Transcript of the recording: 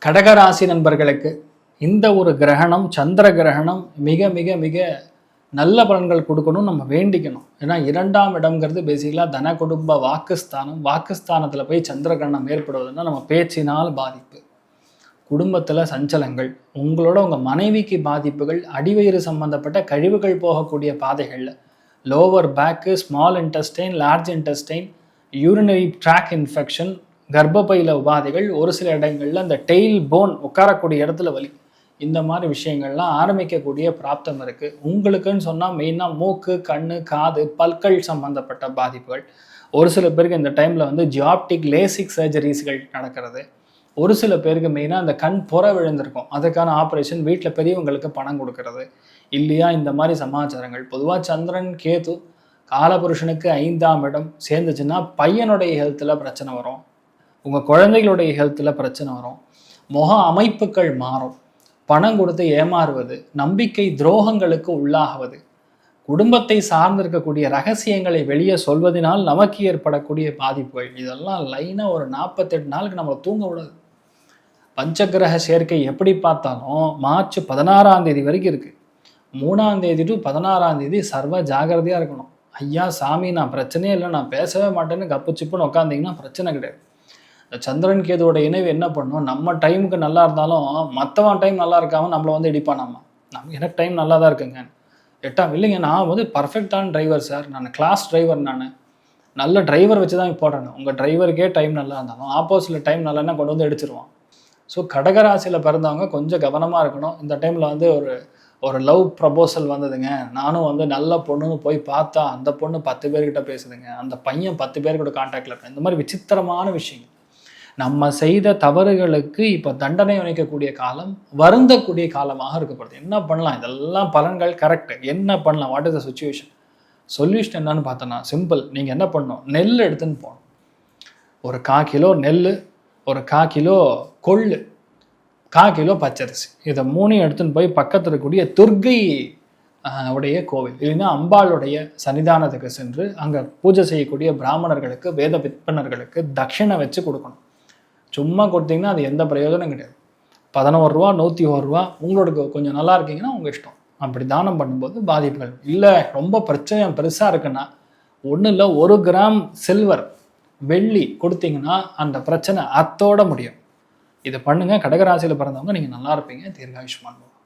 கடகராசி நண்பர்களுக்கு இந்த ஒரு கிரகணம், சந்திர கிரகணம் மிக மிக மிக நல்ல பலன்கள் கொடுக்கணும், நம்ம வேண்டிக்கணும். ஏன்னா 2ஆம் இடம்ங்கிறது பேசிக்கலாக தன குடும்ப வாக்குஸ்தானம். வாக்குஸ்தானத்தில் போய் சந்திர கிரகணம் ஏற்படுவதுன்னா நம்ம பேச்சினால் பாதிப்பு, குடும்பத்தில் சஞ்சலங்கள், உங்கள் மனைவிக்கு பாதிப்புகள், அடிவயிறு சம்பந்தப்பட்ட கழிவுகள் போகக்கூடிய பாதைகளில் lower back, small intestine, large intestine, urinary tract infection, கர்ப்பப்பையில் உபாதைகள், ஒரு சில இடங்களில் அந்த டெய்ல் போன் உட்காரக்கூடிய இடத்துல வலி, இந்த மாதிரி விஷயங்கள்லாம் ஆரம்பிக்கக்கூடிய பிராப்தம் இருக்குது. உங்களுக்குன்னு சொன்னால் மெயினாக மூக்கு, கண், காது, பற்கள் சம்மந்தப்பட்ட பாதிப்புகள். ஒரு சில பேருக்கு இந்த டைமில் ஜியாப்டிக் லேசிக் சர்ஜரிஸ்கள் நடக்கிறது. ஒரு சில பேருக்கு மெயினாக அந்த கண் புற விழுந்திருக்கும், அதுக்கான ஆப்ரேஷன் வீட்டில் பெரியவங்களுக்கு பணம் கொடுக்கறது இல்லையா, இந்த மாதிரி சமாச்சாரங்கள். பொதுவாக சந்திரன், கேது காலபுருஷனுக்கு 5ஆம் இடம் சேர்ந்துச்சுன்னா பையனுடைய ஹெல்த்தில் பிரச்சனை வரும், உங்கள் குழந்தைகளுடைய ஹெல்த்தில் பிரச்சனை வரும், முக அமைப்புகள் மாறும், பணம் கொடுத்து ஏமாறுவது, நம்பிக்கை துரோகங்களுக்கு உள்ளாகுவது, குடும்பத்தை சார்ந்திருக்கக்கூடிய ரகசியங்களை வெளியே சொல்வதனால் நமக்கு ஏற்படக்கூடிய பாதிப்புகள், இதெல்லாம் லைனாக ஒரு 48 நாளுக்கு நம்ம தூங்க விடாது. பஞ்சகிரக சேர்க்கை எப்படி பார்த்தாலும் மார்ச் 16ஆம் தேதி வரைக்கும் இருக்குது. 3ஆம் தேதி டு 16ஆம் தேதி சர்வ ஜாகிரதையாக இருக்கணும். ஐயா சாமி நான் பிரச்சனையே இல்லை, நான் பேசவே மாட்டேன்னு கப்பு சிப்புன்னு உட்காந்திங்கன்னா பிரச்சனை கிடையாது. இந்த சந்திரன் கேதுவோட இணைவு என்ன பண்ணும், நம்ம டைமுக்கு நல்லா இருந்தாலும் மற்றவன் டைம் நல்லா இருக்காம நம்மளை இடிப்பானாமா. எனக்கு டைம் நல்லா தான் இருக்குங்க. இல்லைங்க நான் பர்ஃபெக்டான டிரைவர் சார், நான் கிளாஸ் டிரைவர், நான் நல்ல டிரைவர் வச்சு தான் போடுறேன். உங்கள் டிரைவருக்கே டைம் நல்லா இருந்தாலும் ஆப்போசிட்டில் டைம் நல்லான்னா கொண்டு அடிச்சிருவான். ஸோ கடகராசியில் பிறந்தவங்க கொஞ்சம் கவனமாக இருக்கணும். இந்த டைமில் ஒரு லவ் ப்ரப்போசல் வந்ததுங்க, நானும் நல்ல பொண்ணுன்னு போய் பார்த்தா அந்த பொண்ணு 10 பேர்கிட்ட பேசுதுங்க, அந்த பையன் 10 பேர் கூட கான்டாக்டில் இருக்கேன். இந்த மாதிரி விசித்திரமான விஷயங்கள். நம்ம செய்த தவறுகளுக்கு இப்போ தண்டனை வகிக்கக்கூடிய காலம், வருந்தக்கூடிய காலமாக இருக்கப்படுது. என்ன பண்ணலாம், இதெல்லாம் பலன்கள் கரெக்டு. என்ன பண்ணலாம், what is the situation, solution என்னன்னு பார்த்தோன்னா சிம்பிள். நீங்கள் என்ன பண்ணணும், நெல் எடுத்துன்னு போகணும். ஒரு 1/4 கிலோ நெல், ஒரு 1/4 கிலோ கொள்ளு, 1/4 கிலோ பச்சரிசி, இதை 3 எடுத்துன்னு போய் பக்கத்தில் இருக்கக்கூடிய துர்க்கை உடைய கோவில் இல்லைன்னா அம்பாளுடைய சன்னிதானத்துக்கு சென்று அங்கே பூஜை செய்யக்கூடிய பிராமணர்களுக்கு, வேத விற்பனர்களுக்கு தட்சிணை வச்சு கொடுக்கணும். சும்மா கொடுத்தீங்கன்னா அது எந்த பிரயோஜனம் கிடையாது. 11 ரூபா, 101 ரூபா, உங்களோட கொஞ்சம் நல்லா இருக்கீங்கன்னா உங்கள் இஷ்டம். அப்படி தானம் பண்ணும்போது பாதிப்புகள் இல்லை. ரொம்ப பிரச்சனை பெருசாக இருக்குன்னா ஒன்றும் இல்லை, 1 கிராம் சில்வர், வெள்ளி கொடுத்தீங்கன்னா அந்த பிரச்சனை அத்தோட முடியும். இதை பண்ணுங்க. கடகராசியில் பிறந்தவங்க நீங்கள் நல்லா இருப்பீங்க. தீர்காயுஷ்மான்.